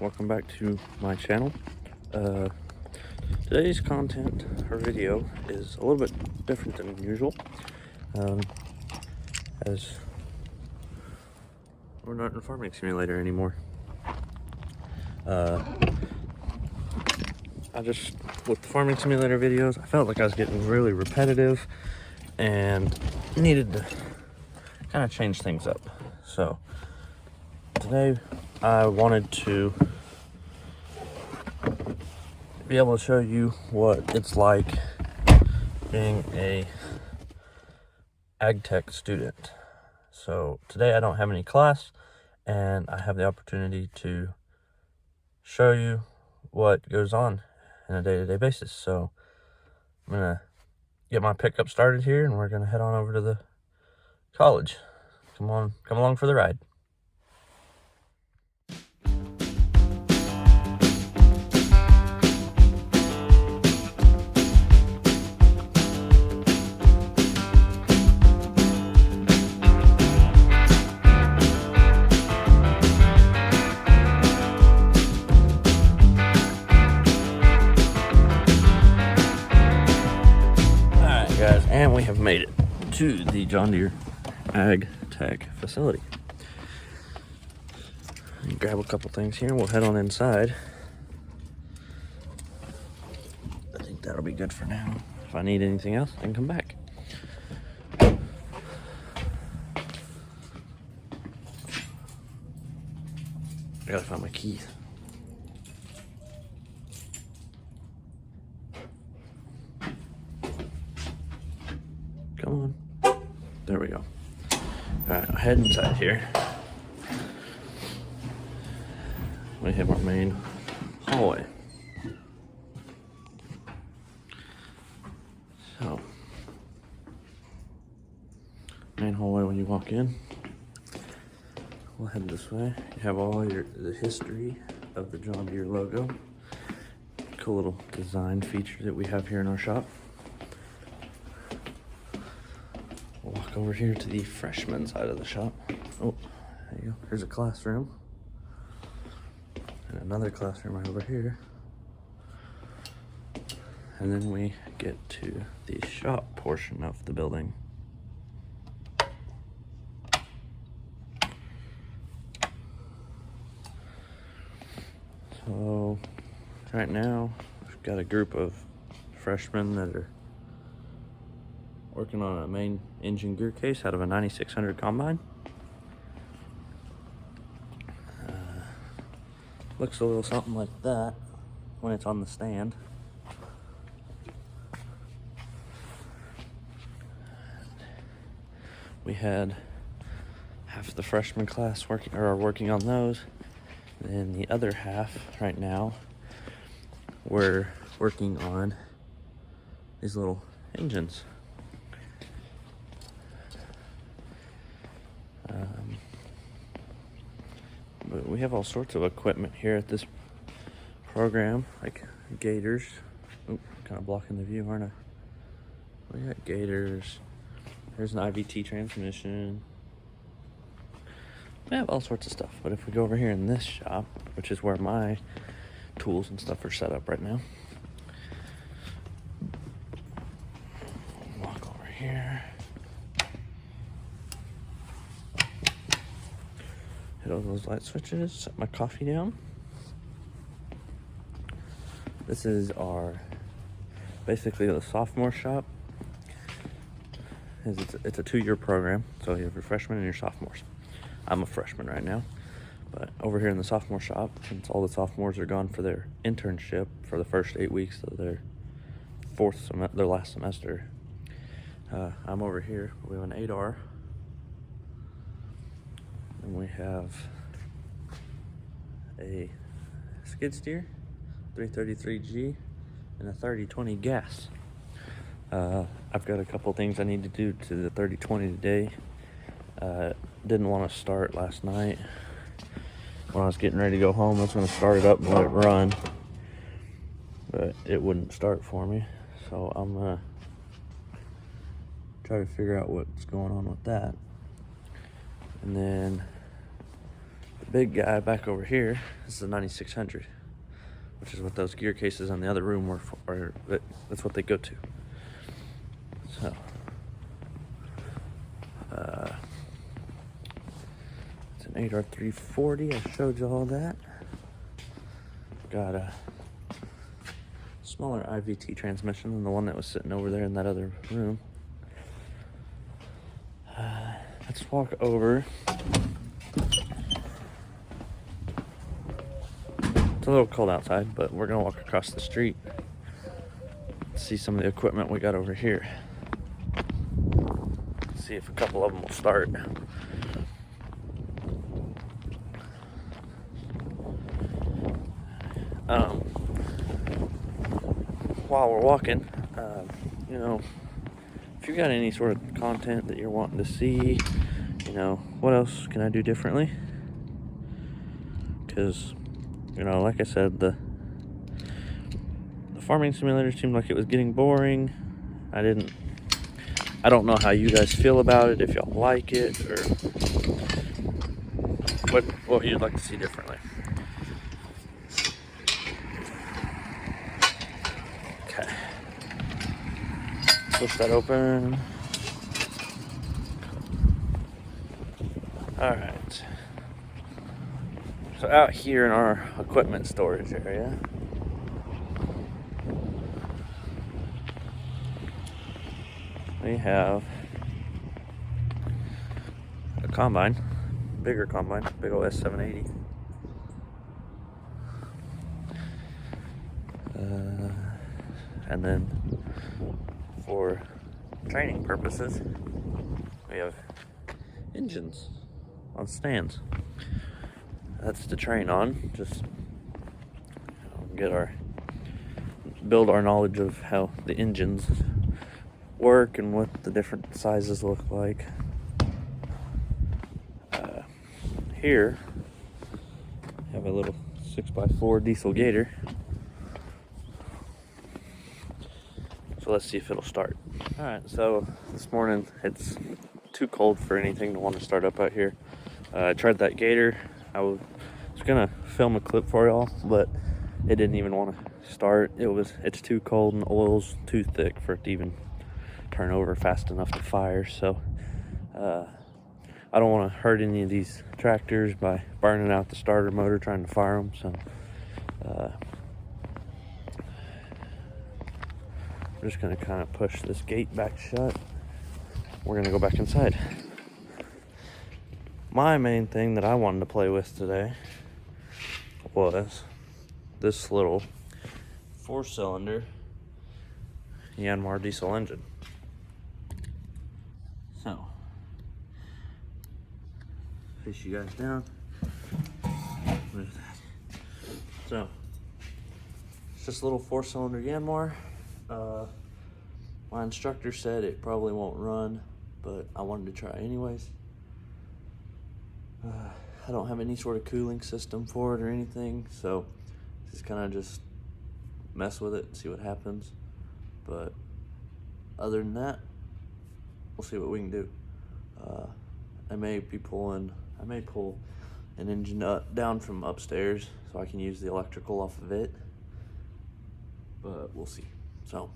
welcome back to my channel. Today's content or video is a little bit different than usual, as we're not in a farming simulator anymore. With the farming simulator videos, I felt like I was getting really repetitive and needed to kind of change things up. So today I wanted to be able to show you what it's like being a ag tech student. So today I don't have any class and I have the opportunity to show you what goes on in a day-to-day basis. So I'm gonna get my pickup started here and we're gonna head on over to the college. Come along for the ride. Guys, and we have made it to the John Deere Ag Tech facility. Grab a couple things here and we'll head on inside. I think that'll be good for now. If I need anything else, I can come back. I gotta find my keys. Come on. There we go. Alright, I'll head inside here. We have our main hallway. So, main hallway when you walk in. We'll head this way. You have all the history of the John Deere logo. Cool little design feature that we have here in our shop. We'll walk over here to the freshman side of the shop. Oh, there you go. Here's a classroom. And another classroom right over here. And then we get to the shop portion of the building. So right now we've got a group of freshmen that are working on a main engine gear case out of a 9600 combine. Looks a little something like that when it's on the stand. We had half the freshman class are working on those. And the other half right now, we're working on these little engines. But we have all sorts of equipment here at this program, like gators. Oh, kind of blocking the view, aren't I? We got gators. There's an IVT transmission. We have all sorts of stuff. But if we go over here in this shop, which is where my tools and stuff are set up right now. Walk over here. Hit all those light switches, set my coffee down. This is basically the sophomore shop. It's a 2-year program, so you have your freshmen and your sophomores. I'm a freshman right now, but over here in the sophomore shop, since all the sophomores are gone for their internship for the first 8 weeks of their last semester, I'm over here. We have an 8R. And we have a skid steer, 333G, and a 3020 gas. I've got a couple things I need to do to the 3020 today. Didn't want to start last night. When I was getting ready to go home, I was going to start it up and let it run. But it wouldn't start for me. So I'm going to try to figure out what's going on with that. And then big guy back over here is the 9600, which is what those gear cases on the other room were for, or that's what they go to. So, it's an 8R340. I showed you all that. Got a smaller IVT transmission than the one that was sitting over there in that other room. Let's walk over. It's a little cold outside, but we're gonna walk across the street, see some of the equipment we got over here. See if a couple of them will start. While we're walking, you know, if you got any sort of content that you're wanting to see, you know, what else can I do differently? Because, you know, like I said, the farming simulator seemed like it was getting boring. I don't know how you guys feel about it, if y'all like it, or what you'd like to see differently. Okay. Push that open. All right. So out here in our equipment storage area, we have a combine, bigger combine, big old S780. And then for training purposes, we have engines on stands. That's to train on, just build our knowledge of how the engines work and what the different sizes look like. Here, I have a little 6x4 diesel gator. So let's see if it'll start. All right, so this morning it's too cold for anything to want to start up out here. I tried that gator. I was gonna film a clip for y'all, but it didn't even want to start. It's too cold and the oil's too thick for it to even turn over fast enough to fire. So I don't want to hurt any of these tractors by burning out the starter motor trying to fire them. So we're just gonna kind of push this gate back shut. We're gonna go back inside. My main thing that I wanted to play with today was this little 4-cylinder Yanmar diesel engine. So, face you guys down. Look at that. So, it's this little 4-cylinder Yanmar. My instructor said it probably won't run, but I wanted to try anyways. I don't have any sort of cooling system for it or anything, so just kind of just mess with it and see what happens. But other than that, we'll see what we can do. I may pull an engine down from upstairs so I can use the electrical off of it, but we'll see. So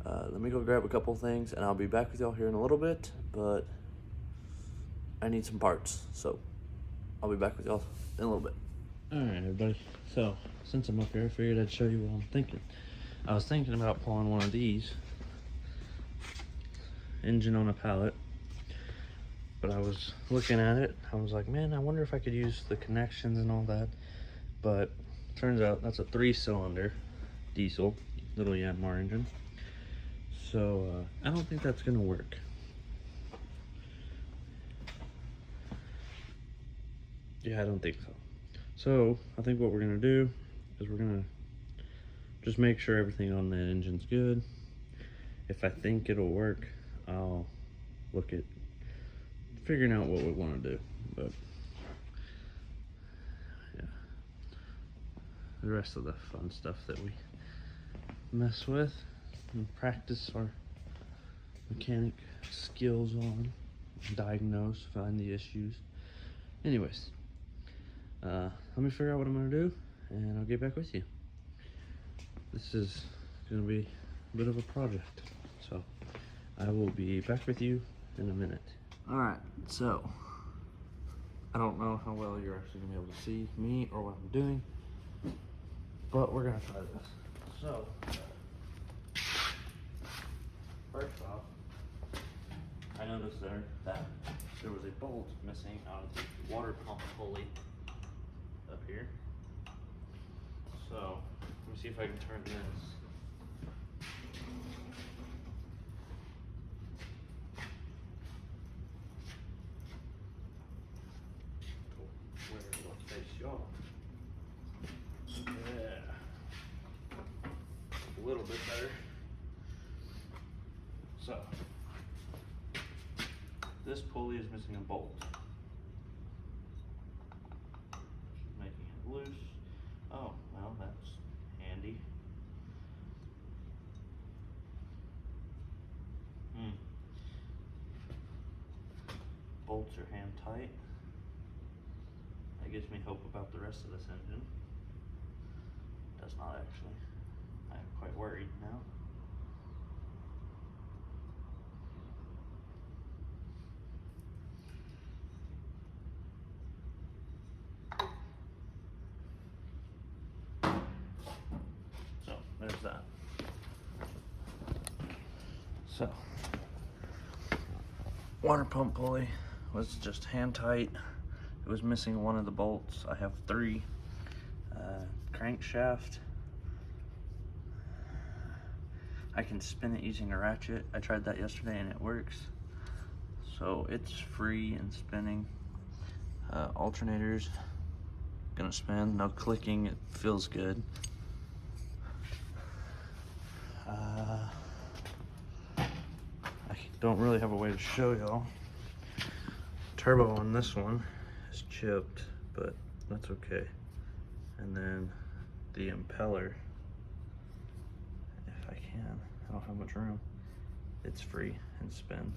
let me go grab a couple things and I'll be back with y'all here in a little bit, but I need some parts, so I'll be back with y'all in a little bit. All right, everybody. So since I'm up here, I figured I'd show you what I'm thinking. I was thinking about pulling one of these, engine on a pallet, but I was looking at it. I was like, man, I wonder if I could use the connections and all that. But turns out that's a 3-cylinder diesel, little Yanmar engine. So I don't think that's gonna work. Yeah, I don't think so. So I think what we're gonna do is we're gonna just make sure everything on that engine's good. If I think it'll work, I'll look at figuring out what we want to do. But yeah, the rest of the fun stuff that we mess with and practice our mechanic skills on, diagnose, find the issues. Anyways, let me figure out what I'm gonna do, and I'll get back with you. This is gonna be a bit of a project, so I will be back with you in a minute. All right, so I don't know how well you're actually gonna be able to see me or what I'm doing, but we're gonna try this. So, first off, I noticed there that there was a bolt missing out of the water pump pulley up here. So, let me see if I can turn this. Where it will face y'all. Yeah. A little bit better. So, this pulley is missing a bolt. Making it loose. Oh, well, that's handy. Bolts are hand tight. That gives me hope about the rest of this engine. Does not actually. I'm quite worried now. So, there's that. So, water pump pulley was just hand tight. It was missing one of the bolts. I have 3. Crankshaft. I can spin it using a ratchet. I tried that yesterday and it works. So it's free and spinning. Alternators, gonna spin, no clicking, it feels good. I don't really have a way to show y'all. Turbo on this one is chipped, but that's okay. And then the impeller, if I can, I don't have much room. It's free and spins.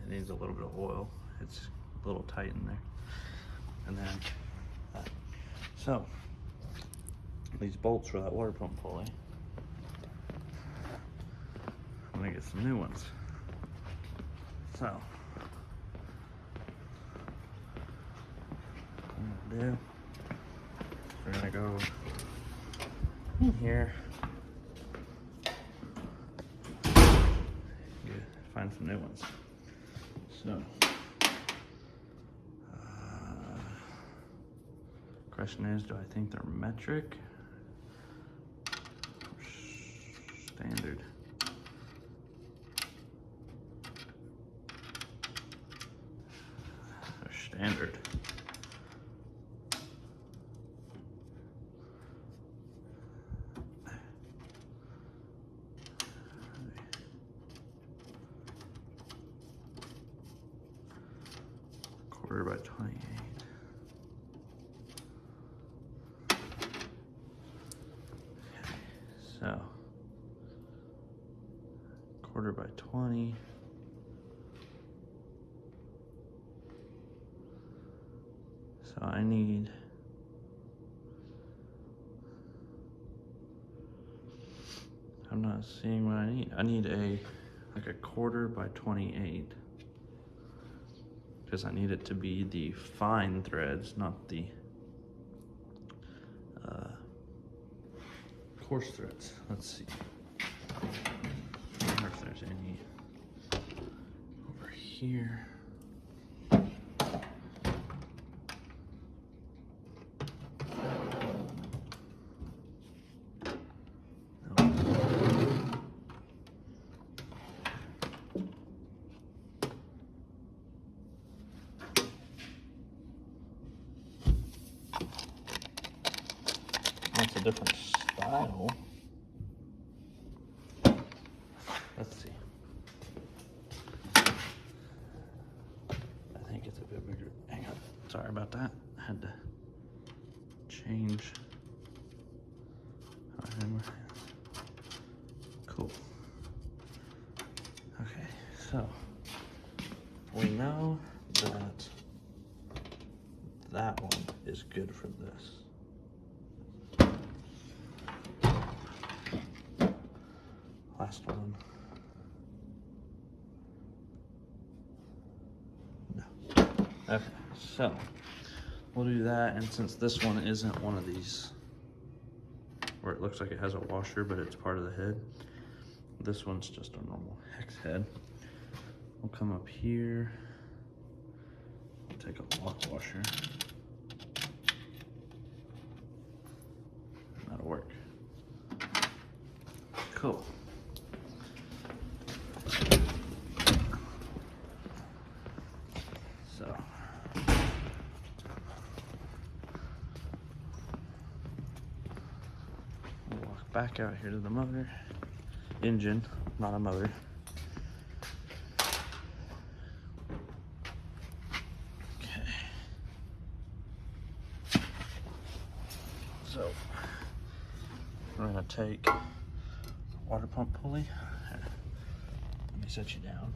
It needs a little bit of oil. It's a little tight in there. And then, so these bolts for that water pump pulley, I'm gonna get some new ones. So, what I'm gonna do, we're gonna go in here, find some new ones. So, question is, do I think they're metric or standard? They're standard. Quarter by 28. So, quarter by 20. So I need, I'm not seeing what I need. I need like a quarter by 28. Because I need it to be the fine threads, not the coarse threads. Let's see. I wonder if there's any over here. That's a different style. Let's see. I think it's a bit bigger. Hang on. Sorry about that. I had to change. Cool. Okay, so we know that that one is good for this. Last one. No. Okay, so we'll do that, and since this one isn't one of these where it looks like it has a washer but it's part of the head, this one's just a normal hex head. We'll come up here, take a lock washer. That'll work. Cool. So we'll walk back out here to the motor. Engine, not a motor. Okay. So we're gonna take a water pump pulley. Here, let me set you down.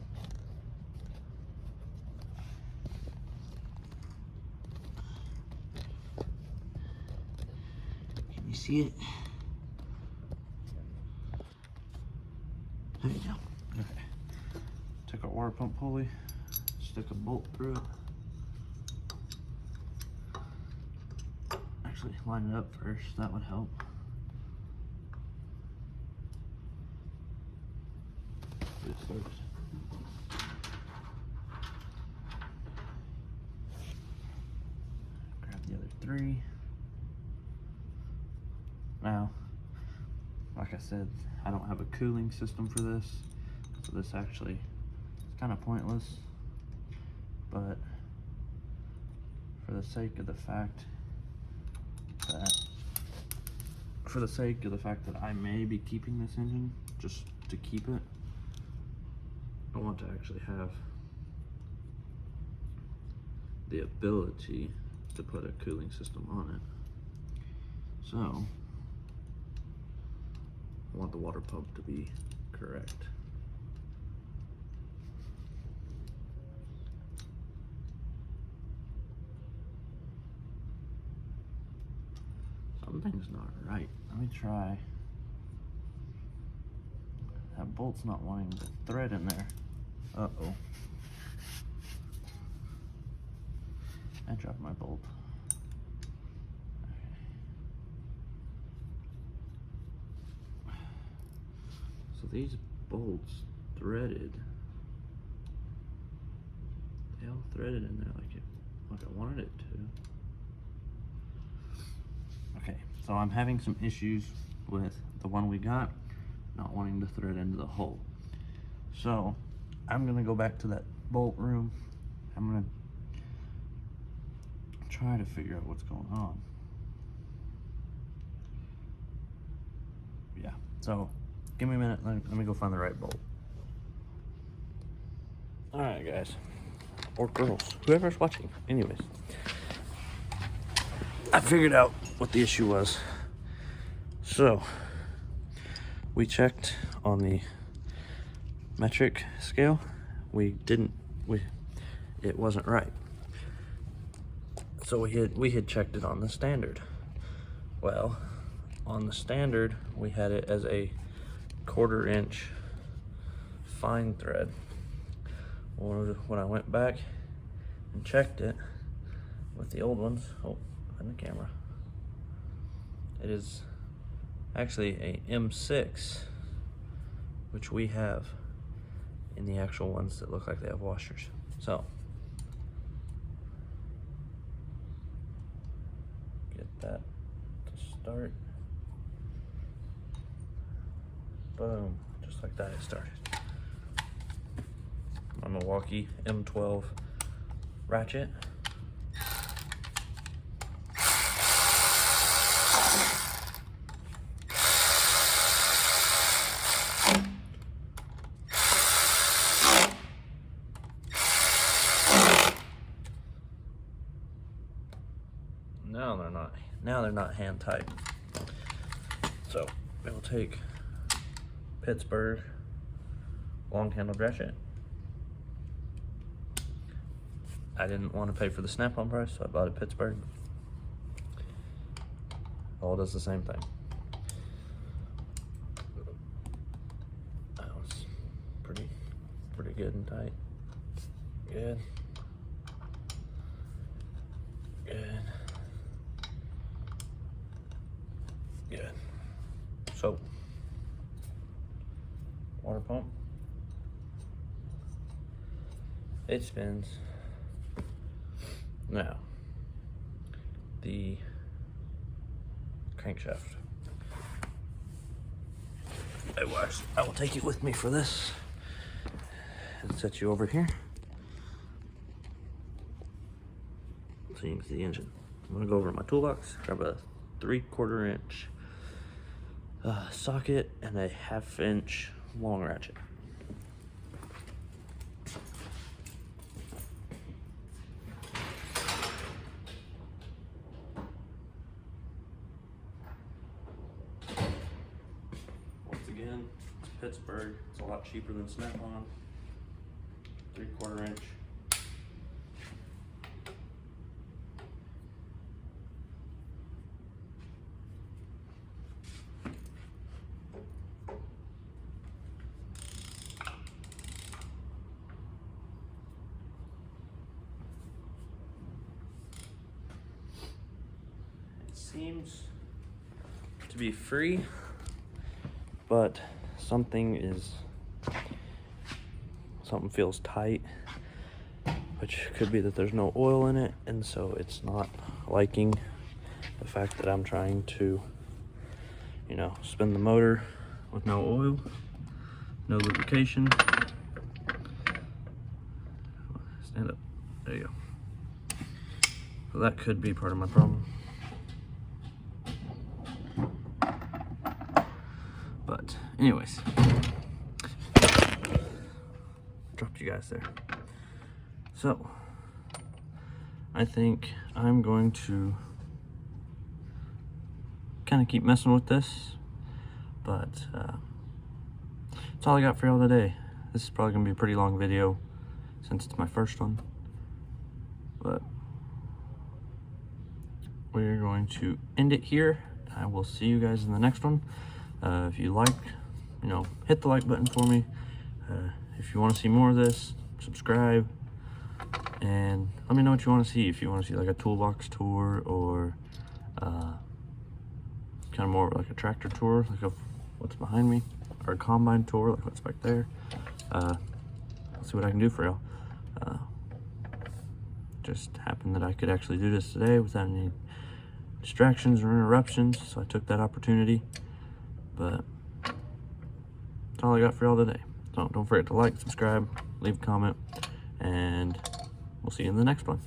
Can you see it? There you go. Okay. Took our water pump pulley, stick a bolt through it. Actually, line it up first, that would help. Get it started. Grab the other three. Now, like I said, I don't have a cooling system for this, so this actually is kind of pointless, but for the sake of the fact that I may be keeping this engine, just to keep it, I want to actually have the ability to put a cooling system on it. So I want the water pump to be correct. Something's not right. Let me try. That bolt's not wanting the thread in there. Uh-oh. I dropped my bolt. Okay. So these bolts threaded. They all threaded in there like I wanted it to. Okay, so I'm having some issues with the one we got not wanting to thread into the hole. So I'm gonna go back to that bolt room. I'm gonna try to figure out what's going on. Yeah, so give me a minute, let me go find the right bolt. All right, guys, or girls, whoever's watching. Anyways, I figured out what the issue was. So we checked on the metric scale. It wasn't right. So we had checked it on the standard. Well, on the standard, we had it as a 1/4 inch fine thread. When I went back and checked it with the old ones, oh, on the camera, it is actually a M6, which we have in the actual ones that look like they have washers. So get that to start. Boom, just like that it started. My Milwaukee M12 ratchet. Now they're not hand tight. So we'll take Pittsburgh long handled ratchet. I didn't want to pay for the Snap-on price, so I bought a Pittsburgh. All does the same thing. That was pretty good and tight. Good. Good. Good. So, water pump. It spins. Now, the crankshaft. I will take it with me for this and set you over here so you can see the engine. I'm gonna go over to my toolbox, grab a 3/4 inch socket and a 1/2 inch long ratchet. Again, it's Pittsburgh. It's a lot cheaper than Snap-on. 3/4 inch. It seems to be free, but something feels tight, which could be that there's no oil in it, and so it's not liking the fact that I'm trying to, you know, spin the motor with no oil, no lubrication. Stand up. There you go. So that could be part of my problem. But anyways, dropped you guys there. So I think I'm going to kind of keep messing with this, but that's all I got for y'all today. This is probably gonna be a pretty long video since it's my first one, but we're going to end it here. I will see you guys in the next one. If you like, you know, hit the like button for me. If you want to see more of this, subscribe, and let me know what you want to see. If you want to see like a toolbox tour, or kind of more like a tractor tour, like what's behind me, or a combine tour, like what's back there. Let's see what I can do for y'all. Just happened that I could actually do this today without any distractions or interruptions, so I took that opportunity. But that's all I got for y'all today. So don't forget to like, subscribe, leave a comment, and we'll see you in the next one.